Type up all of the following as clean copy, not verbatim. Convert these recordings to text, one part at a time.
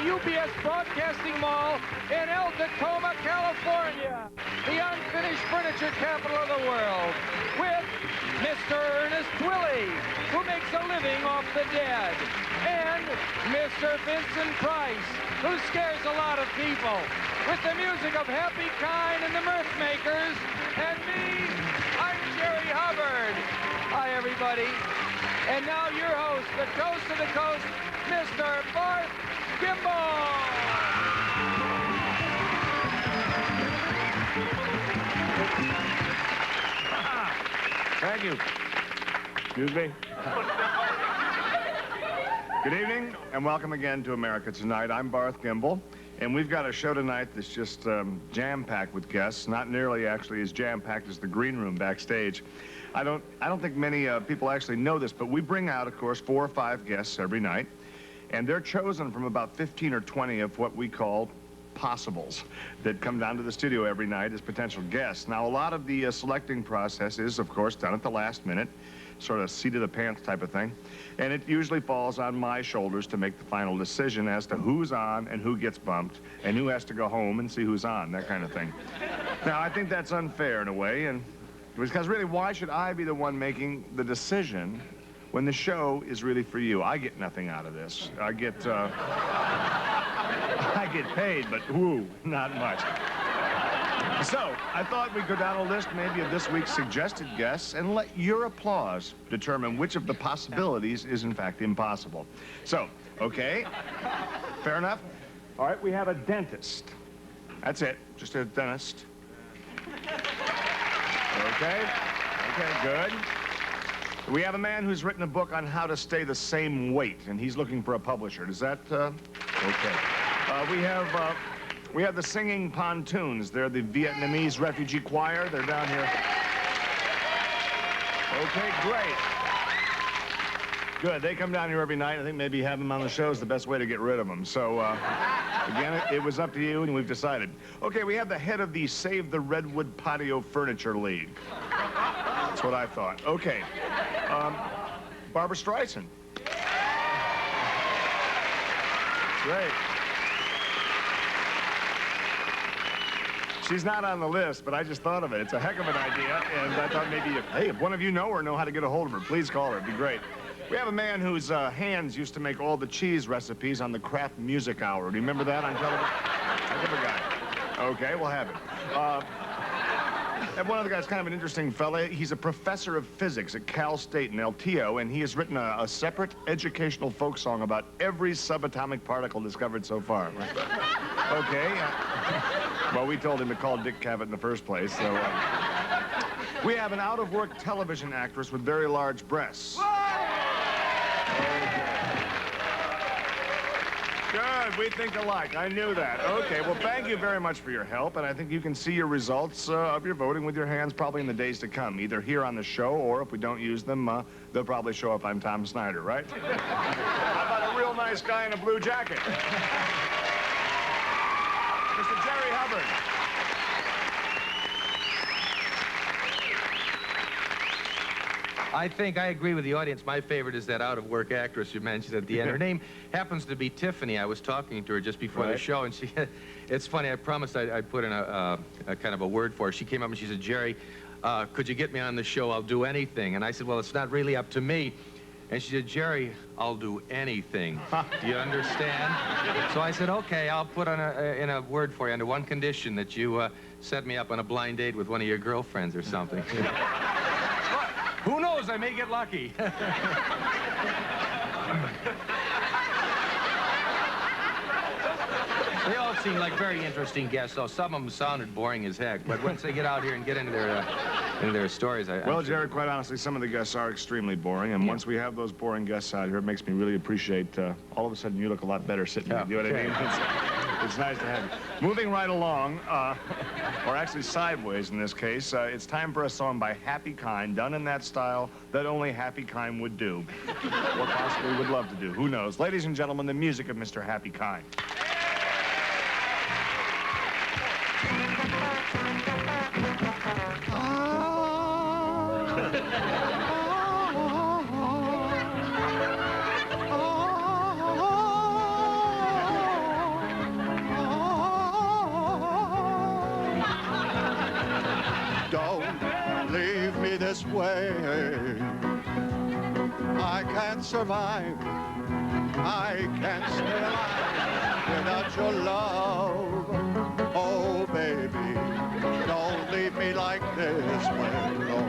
UPS Broadcasting Mall in El Tacoma, California, the unfinished furniture capital of the world, with Mr. Ernest Twilley, who makes a living off the dead, and Mr. Vincent Price, who scares a lot of people, with the music of Happy Kind and the Mirth Makers, and me, I'm Jerry Hubbard. Hi, everybody. And now your host, the coast of the coast, Mr. Barth Gimbel. Thank you. Excuse me. Good evening, and welcome again to America Tonight. I'm Barth Gimbel, and we've got a show tonight that's just jam-packed with guests. Not nearly actually as jam-packed as the green room backstage. I don't think many people actually know this, but we bring out, of course, 4 or 5 guests every night, and they're chosen from about 15 or 20 of what we call possibles that come down to the studio every night as potential guests. Now, a lot of the selecting process is, of course, done at the last minute, sort of seat of the pants type of thing, and it usually falls on my shoulders to make the final decision as to who's on and who gets bumped and who has to go home and see who's on, that kind of thing. Now, I think that's unfair in a way, and because really, why should I be the one making the decision when the show is really for you? I get nothing out of this. I get paid, but whoo, not much. So, I thought we'd go down a list maybe of this week's suggested guests and let your applause determine which of the possibilities is in fact impossible. So, okay, fair enough? All right, we have a dentist. That's it, just a dentist. Okay, good. We have a man who's written a book on how to stay the same weight, and he's looking for a publisher. Is that, okay. We have the Singing Pontoons. They're the Vietnamese refugee choir. They're down here. Okay, great. Good, they come down here every night. I think maybe having them on the show is the best way to get rid of them. So, again, it was up to you, and we've decided. Okay, we have the head of the Save the Redwood Patio Furniture League. That's what I thought. Okay. Barbara Streisand. Great. She's not on the list, but I just thought of it. It's a heck of an idea, and I thought maybe, if one of you know her, know how to get a hold of her, please call her. It'd be great. We have a man whose hands used to make all the cheese recipes on the Kraft Music Hour. Do you remember that on television? Heck of a guy. Okay, we'll have it. And one other guy's kind of an interesting fella. He's a professor of physics at Cal State in El Tio, and he has written a separate educational folk song about every subatomic particle discovered so far. Okay. Well, we told him to call Dick Cavett in the first place, so... We have an out-of-work television actress with very large breasts. Good, we think alike. I knew that. Okay, well, thank you very much for your help, and I think you can see your results of your voting with your hands probably in the days to come, either here on the show, or if we don't use them, they'll probably show up on Tom Snyder, right? How about a real nice guy in a blue jacket? Mr. Jerry Hubbard. I think I agree with the audience. My favorite is that out-of-work actress you mentioned at the end. Her name happens to be Tiffany. I was talking to her just before the show, and she, it's funny, I promised I'd put in a kind of a word for her. She came up and she said, Jerry, could you get me on the show? I'll do anything. And I said, well, it's not really up to me. And she said, Jerry, I'll do anything. Do you understand? So I said, okay, I'll put on in a word for you under one condition, that you set me up on a blind date with one of your girlfriends or something. Who knows? I may get lucky. They all seem like very interesting guests, though. Some of them sounded boring as heck, but once they get out here and get into their stories, Well, Jerry, quite honestly, some of the guests are extremely boring, and once we have those boring guests out here, it makes me really appreciate, all of a sudden, you look a lot better sitting here. You know what I mean? It's nice to have you. Moving right along, or actually sideways in this case, it's time for a song by Happy Kind, done in that style that only Happy Kind would do, or possibly would love to do. Who knows? Ladies and gentlemen, the music of Mr. Happy Kind. this way. I can't survive, I can't stay alive without your love. Oh, baby, don't leave me like this way, no.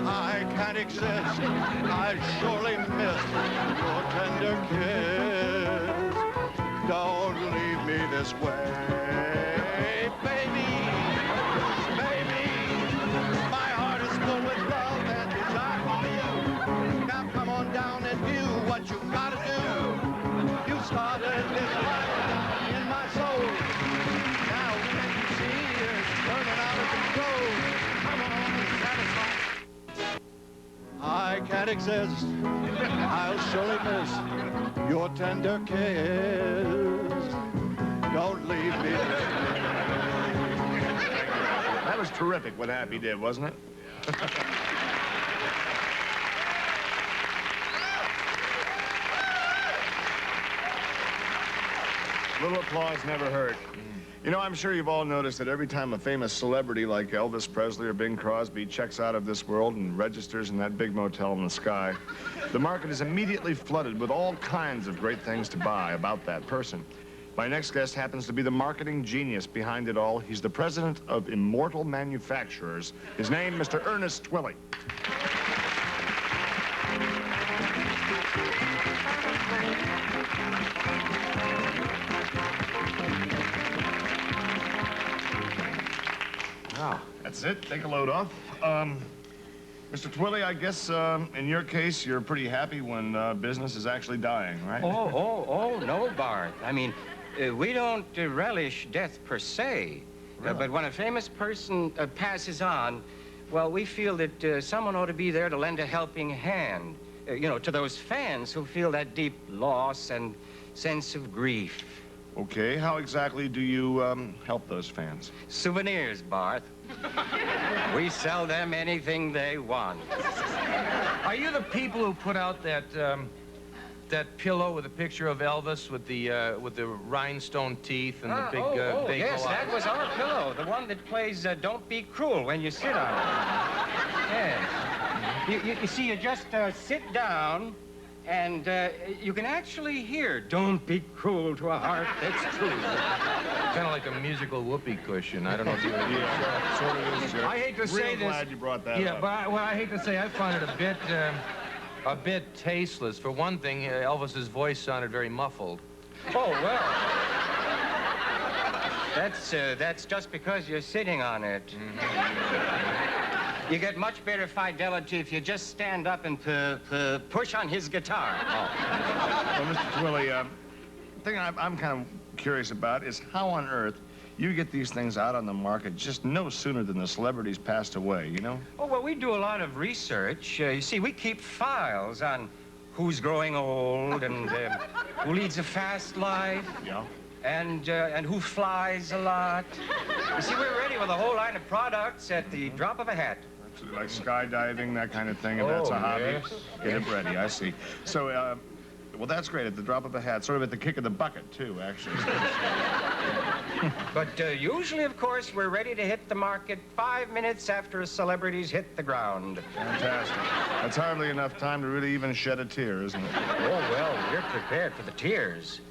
I can't exist, I surely miss your tender kiss. Don't leave me this way, baby, baby. My heart is full with love and desire for you. Now come on down and do what you gotta do. You started this fire in my soul. Now can't you see it's turning out of control? Come on, satisfy. I can't exist. I'll surely miss your tender kiss. Don't leave me. That was terrific what Happy did, wasn't it? Little applause never hurt. You know, I'm sure you've all noticed that every time a famous celebrity like Elvis Presley or Bing Crosby checks out of this world and registers in that big motel in the sky, the market is immediately flooded with all kinds of great things to buy about that person. My next guest happens to be the marketing genius behind it all. He's the president of Immortal Manufacturers. His name, Mr. Ernest Twilley. Wow. That's it. Take a load off. Mr. Twilley, I guess in your case, you're pretty happy when business is actually dying, right? Oh, no, Bart. I mean, we don't relish death per se. Really? But when a famous person passes on, well, we feel that someone ought to be there to lend a helping hand, you know, to those fans who feel that deep loss and sense of grief. Okay, how exactly do you help those fans? Souvenirs, Bart. We sell them anything they want. Are you the people who put out that that pillow with a picture of Elvis with the rhinestone teeth and the big big yes, eyes? that was our pillow, the one that plays Don't Be Cruel when you sit on it. Yes. You see, you just sit down, and you can actually hear Don't Be Cruel to a Heart That's True. Kind of like a musical whoopee cushion. I don't know if you... Yeah, sort of is. I hate to say Real this. glad you brought that Yeah, up. but I hate to say I find it a bit tasteless. For one thing, Elvis's voice sounded very muffled. Oh, well. That's just because you're sitting on it. You get much better fidelity if you just stand up and push on his guitar. Well, Mr. Twilley, the thing I'm kind of curious about is how on earth you get these things out on the market just no sooner than the celebrities passed away, you know? Oh, well, we do a lot of research. You see, we keep files on who's growing old and who leads a fast life. Yeah. And who flies a lot. You see, we're ready with a whole line of products at the drop of a hat. Like skydiving, that kind of thing, if that's a hobby. yes. Get it ready, I see. So, well, that's great, at the drop of a hat, sort of at the kick of the bucket, too, actually. But usually, of course, we're ready to hit the market 5 minutes after a celebrity's hit the ground. Fantastic. That's hardly enough time to really even shed a tear, isn't it? Oh, well, we're prepared for the tears.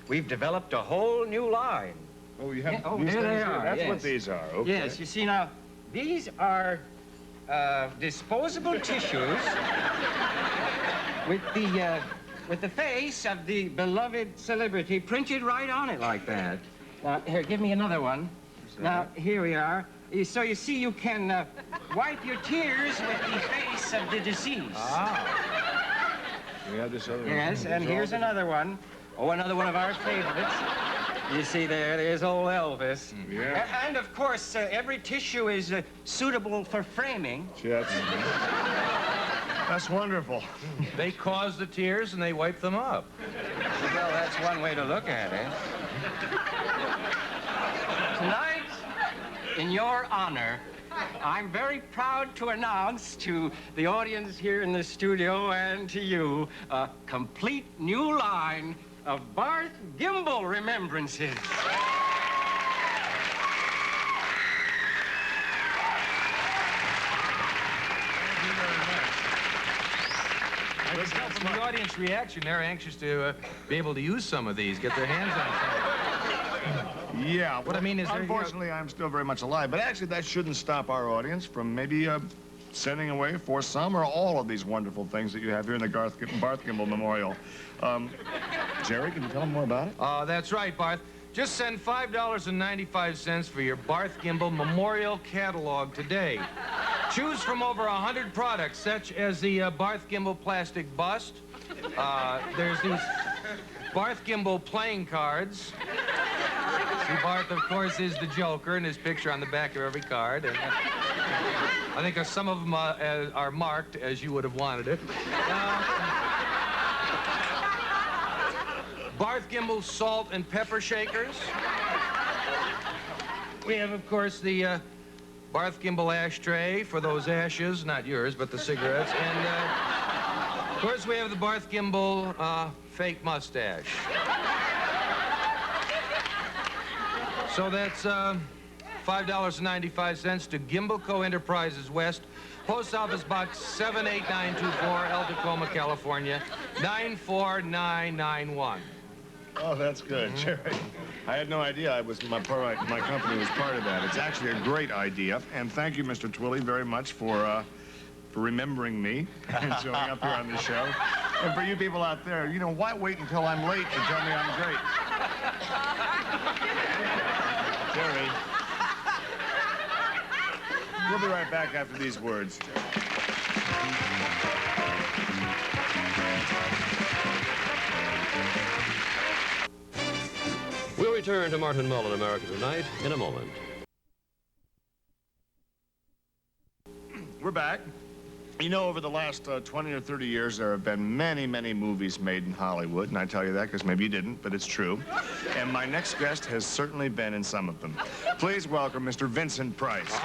We've developed a whole new line. Oh, you have Yeah, oh, these there things they here? are, That's what yes. these are, okay. Yes, you see, now, these are disposable tissues with the face of the beloved celebrity printed right on it like that. Now, here, give me another one. Now, here we are. So you see, you can wipe your tears with the face of the deceased. Ah. We have this other one. Yes, and here's another one. Oh, another one of our favorites. You see there's old Elvis. Yeah. And of course, every tissue is suitable for framing. Yes. That's wonderful. They cause the tears and they wipe them up. Well, that's one way to look at it. Tonight, in your honor, I'm very proud to announce to the audience here in the studio and to you a complete new line of Barth Gimble remembrances. you very much. I can tell from the audience reaction, they're anxious to be able to use some of these, get their hands on some. Yeah. What I mean is, unfortunately, I'm still very much alive. But actually, that shouldn't stop our audience from maybe sending away for some or all of these wonderful things that you have here in the Barth Gimbel Memorial. Jerry, can you tell them more about it? That's right, Barth. Just send $5.95 for your Barth Gimbel Memorial Catalog today. Choose from over 100 products, such as the Barth Gimbel plastic bust. There's these Barth Gimbel playing cards. See, Barth, of course, is the Joker, and his picture on the back of every card. And, I think some of them are marked as you would have wanted it. Barth Gimbel salt and pepper shakers. We have, of course, the Barth Gimbel ashtray for those ashes, not yours, but the cigarettes. And, of course, we have the Barth Gimbel fake mustache. So that's $5.95 to Gimbalco Enterprises West, Post Office Box 78924, El Tacoma, California, 94991. Oh, that's good, Jerry. I had no idea my company was part of that. It's actually a great idea. And thank you, Mr. Twilley, very much for remembering me and showing up here on the show. And for you people out there, you know, why wait until I'm late to tell me I'm great? Jerry. We'll be right back after these words. We'll return to Martin Mull in America Tonight in a moment. We're back. You know, over the last 20 or 30 years, there have been many, many movies made in Hollywood, and I tell you that because maybe you didn't, but it's true. And my next guest has certainly been in some of them. Please welcome Mr. Vincent Price.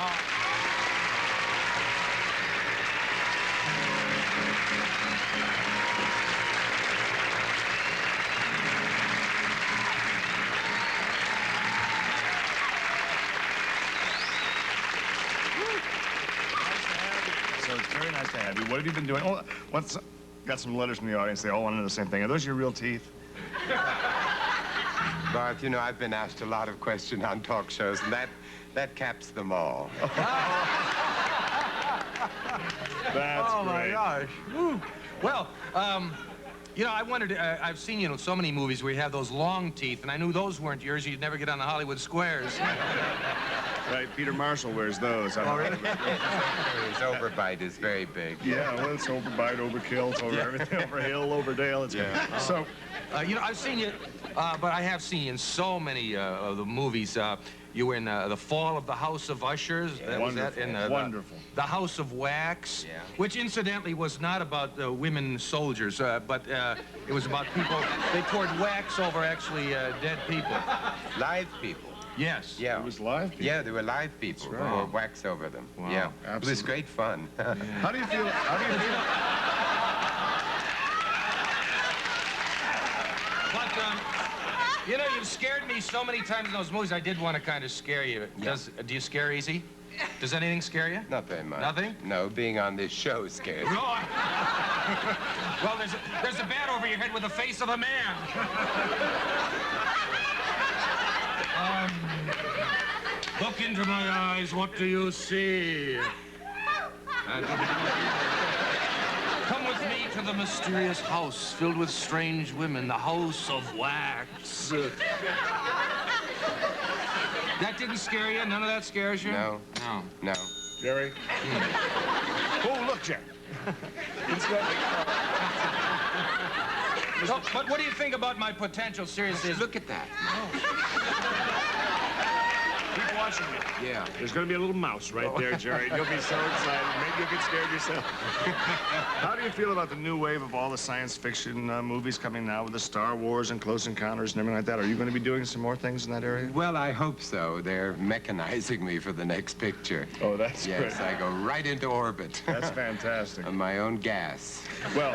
What have you been doing? Oh, got some letters from the audience. They all want to know the same thing. Are those your real teeth? Barth, you know, I've been asked a lot of questions on talk shows, and that caps them all. That's oh, great. My gosh. Woo. Well, you know, I wondered, I've seen you in so many movies where you have those long teeth, and I knew those weren't yours. You'd never get on the Hollywood squares. Right, Peter Marshall wears those. Oh, really? His overbite is very big. Yeah, well, it's overbite, overkill, it's over everything, over hill, over dale. It's good. So, you know, I've seen you, but I have seen you in so many of the movies. You were in The Fall of the House of Ushers. That was that. In wonderful. The House of Wax, which incidentally was not about women soldiers, but it was about people. They poured wax over actually dead people. Live people. Yes. Yeah. it was live people. Yeah, there were live people who right. wore wax over them. Wow, Yeah. absolutely. It was great fun. How do you feel? But, you know, you've scared me so many times in those movies, I did want to kind of scare you. Do you scare easy? Does anything scare you? Not very much. Nothing? No, being on this show scares me. No, well, there's a bat over your head with the face of a man. Look into my eyes, what do you see? Come with me to the mysterious house filled with strange women, the House of Wax. That didn't scare you? None of that scares you? No. No. No. Jerry? Oh, look, Jack. So, but what do you think about my potential seriously? Look at that. Keep watching me. Yeah. There's going to be a little mouse right there, Jerry. You'll be so excited. Maybe you'll get scared yourself. How do you feel about the new wave of all the science fiction movies coming now with the Star Wars and Close Encounters and everything like that? Are you going to be doing some more things in that area? Well, I hope so. They're mechanizing me for the next picture. Oh, that's Yes, great. I go right into orbit. That's fantastic. On my own gas. Well,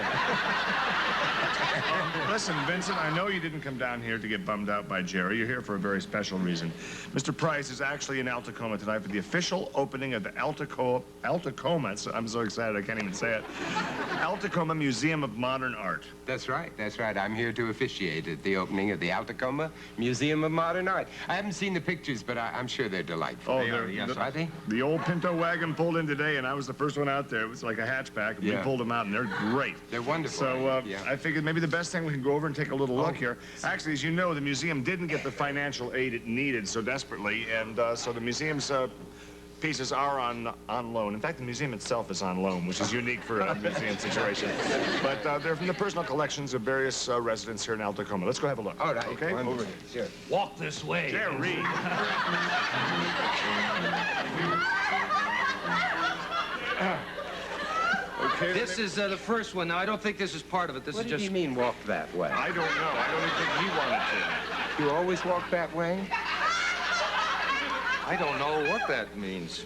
listen, Vincent, I know you didn't come down here to get bummed out by Jerry. You're here for a very special reason. Mr. Price Price is actually in Altacoma tonight for the official opening of the Altacoma, I'm so excited I can't even say it, Altacoma Museum of Modern Art. That's right, that's right. I'm here to officiate at the opening of the Altacoma Museum of Modern Art. I haven't seen the pictures, but I'm sure they're delightful. Oh, Are they? The old Pinto wagon pulled in today, and I was the first one out there. It was like a hatchback, and we pulled them out, and they're great. They're wonderful. So I figured maybe the best thing we can go over and take a little look here. Actually, as you know, the museum didn't get the financial aid it needed so desperately, and so the museum's pieces are on loan. In fact, the museum itself is on loan, which is unique for a museum situation. But they're from the personal collections of various residents here in Altacoma. Let's go have a look. All right. Okay? Over here. Sure. Walk this way. Jerry. Okay. This is the first one. Now, I don't think this is part of it. This What is did just... he mean, walk that way? I don't know. I don't even think he wanted to. You always walk that way? I don't know what that means.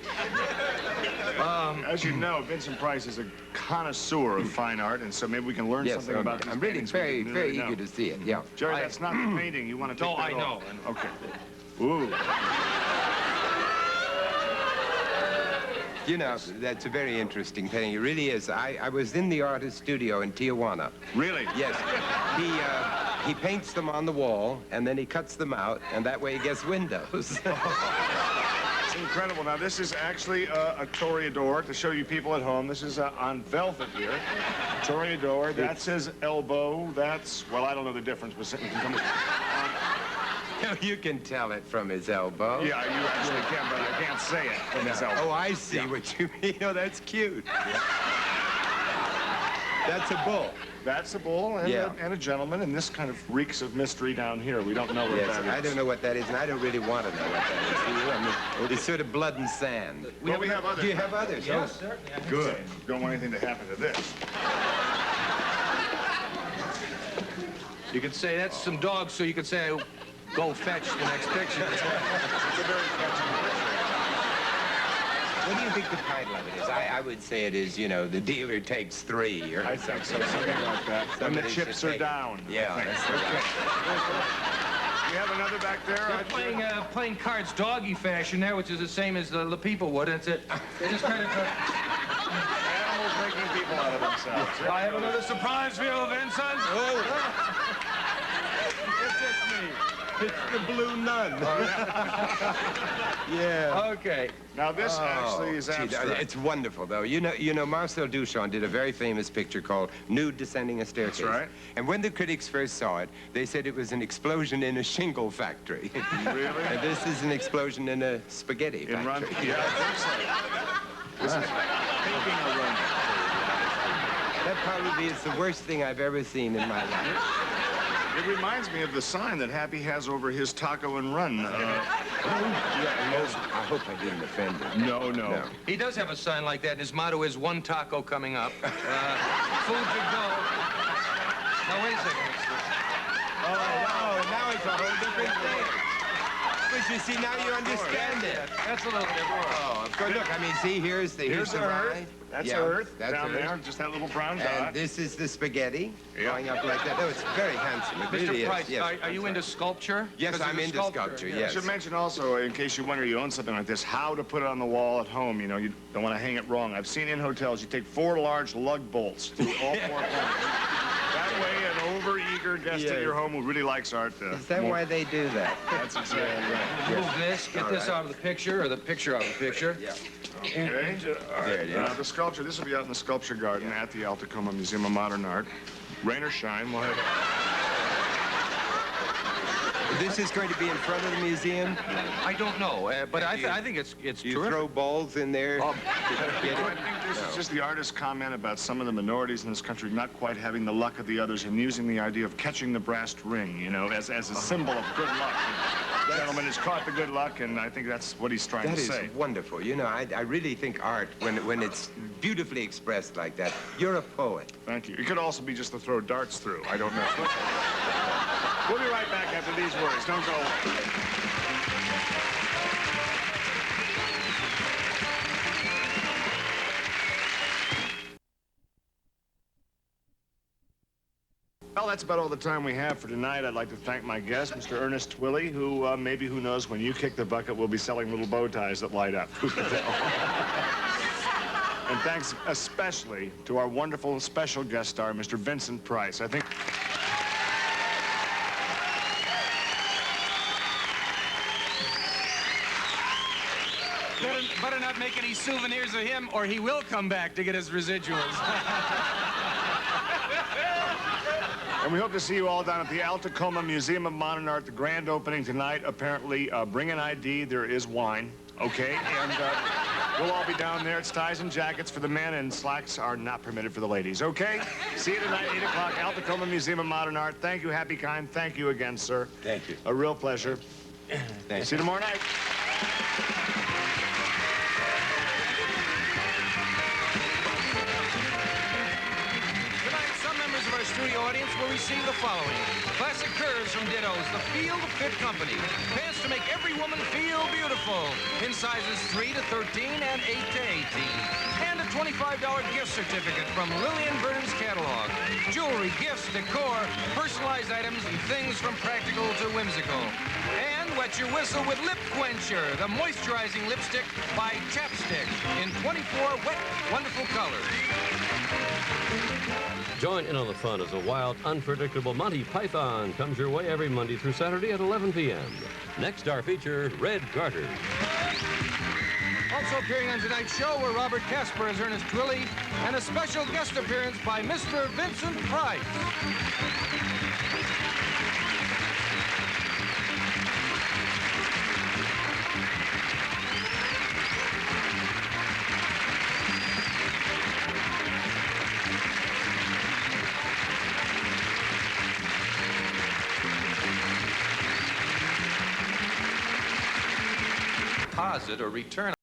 As you know, Vincent Price is a connoisseur of fine art, and so maybe we can learn something about these I'm really paintings we very, didn't very really know. eager to see it, yeah. Jerry, that's not the painting. You want to take No, that I off. know. Okay. Ooh. You know, that's a very interesting painting. It really is. I was in the artist studio in Tijuana. Really? Yes. He paints them on the wall, and then he cuts them out, and that way he gets windows. It's incredible. Now, this is actually a toreador, to show you people at home. This is on velvet here. Toreador. That's his elbow. That's, well, I don't know the difference, but you can come... You can tell it from his elbow. Yeah, you actually can, but I can't say it from his elbow. Oh, I see what you mean. Oh, that's cute. That's a bull. That's a bull and a gentleman, and this kind of reeks of mystery down here. We don't know what that is. I don't know what that is, and I don't really want to know what that is. Do you? I mean, it's sort of blood and sand. We have others. Do you have others? Yes, certainly. Good. Don't want anything to happen to this. You could say that's some dogs, so you could say, go fetch the next picture. It's a very catchy picture. What do you think the title of it is? I would say it is, you know, The Dealer Takes Three, or I think so, something like that. When the Somebody chips should are take- down. Yeah, I think. that's Okay. You have another back there? They're playing cards doggy fashion there, which is the same as the people would. It's it. They just kind of... Animals making people out of themselves. I have another surprise for you, Vincent. It's just me. It's the Blue Nun. Yeah. Okay. Now, this actually is Gee, abstract. it's wonderful, though. You know, Marcel Duchamp did a very famous picture called Nude Descending a Staircase. That's right. And when the critics first saw it, they said it was an explosion in a shingle factory. Really? And this is an explosion in a spaghetti In run, factory. yeah, I think so. This is painting a run. That probably is the worst thing I've ever seen in my life. It reminds me of the sign that Happy has over his taco and run. I hope I didn't offend him. No. He does have a sign like that, and his motto is one taco coming up. Food to go. Now, wait a second. Oh, now it's a whole different thing. But you see, now you understand it. That's a little different. Oh, of course. Look, I mean, see, here's the Here's the Earth. rye. That's Yeah, Earth that's down Earth. there. Just that little brown dot. And this is the spaghetti Yeah. going up like that. Oh, it's very handsome. It really Mr. Price, is. Yes. are you into sculpture? Yes, 'Cause I'm there's a into sculpture, I yes. should mention also, in case you wonder, you own something like this, how to put it on the wall at home. You know, you don't want to hang it wrong. I've seen in hotels, you take 4 large lug bolts through all 4 corners. That way, an over-eager guest at Yes. your home who really likes art. Is that why they do that? That's exactly right. Move this, get this out of the picture, or the picture out of the picture. Yeah. Okay. There it is. The sculpture, this will be out in the Sculpture Garden at the Altacoma Museum of Modern Art. Rain or shine, we'll have... This is going to be in front of the museum. I don't know, but I think it's You terrific. throw balls in there. I think this is just the artist's comment about some of the minorities in this country not quite having the luck of the others and using the idea of catching the brass ring, you know, as a symbol of good luck. The gentleman has caught the good luck, and I think that's what he's trying That to is say. wonderful. You know, I really think art, when it's beautifully expressed like that, you're a poet. Thank you. It could also be just to throw darts through. I don't know. We'll be right back after these words. Don't go away. Well, that's about all the time we have for tonight. I'd like to thank my guest, Mr. Ernest Twilley, who maybe, who knows, when you kick the bucket, we'll be selling little bow ties that light up. Who can tell? And thanks especially to our wonderful special guest star, Mr. Vincent Price. I think... Better not make any souvenirs of him, or he will come back to get his residuals. And we hope to see you all down at the Tacoma Museum of Modern Art, the grand opening tonight. Apparently, bring an ID. There is wine, okay? And we'll all be down there. It's ties and jackets for the men, and slacks are not permitted for the ladies, okay? See you tonight, 8 o'clock, Tacoma Museum of Modern Art. Thank you, Happy Kind. Thank you again, sir. Thank you. A real pleasure. Thank See you tomorrow night. Of our studio audience will receive the following. Classic curves from Ditto's, the Feel the Fit Company. Pants to make every woman feel beautiful in sizes 3 to 13 and 8 to 18. And a $25 gift certificate from Lillian Burns catalog. Jewelry, gifts, decor, personalized items, and things from practical to whimsical. And wet your whistle with Lip Quencher, the moisturizing lipstick by Chapstick in 24 wet, wonderful colors. Join in on the fun as a wild, unpredictable Monty Python comes your way every Monday through Saturday at 11 p.m. Next, our feature, Red Garter. Also appearing on tonight's show were Robert Casper as Ernest Twilley and a special guest appearance by Mr. Vincent Price. Deposit or return